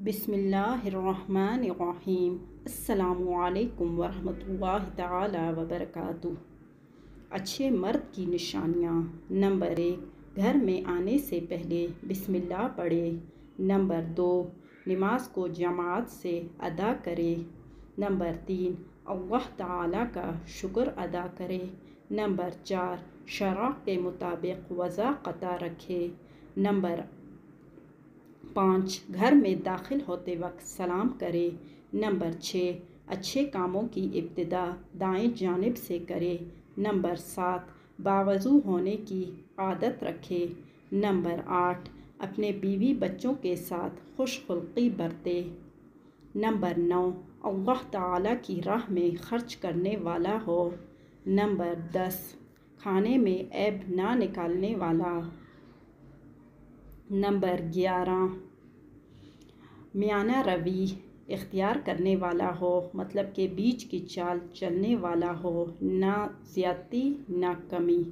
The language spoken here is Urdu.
بسم اللہ الرحمن الرحیم۔ السلام علیکم ورحمۃ اللہ تعالی وبرکاتہ۔ اچھے مرد کی نشانیاں۔ نمبر 1، گھر میں آنے سے پہلے بسم اللہ پڑھے۔ نمبر 2، نماز کو جماعت سے ادا کرے۔ نمبر 3، اللہ تعالی کا شکر ادا کرے۔ نمبر 4، شرع کے مطابق وضو قطع رکھے۔ نمبر 5، گھر میں داخل ہوتے وقت سلام کرے۔ نمبر 6، اچھے کاموں کی ابتدا دائیں جانب سے کرے۔ نمبر 7، باوضو ہونے کی عادت رکھے۔ نمبر 8، اپنے بیوی بچوں کے ساتھ خوش خلقی برتے۔ نمبر 9، اللہ تعالی کی راہ میں خرچ کرنے والا ہو۔ نمبر 10، کھانے میں عیب نہ نکالنے والا۔ نمبر 11، میانہ روی اختیار کرنے والا ہو، مطلب کہ بیچ کی چال چلنے والا ہو، نہ زیادتی نہ کمی۔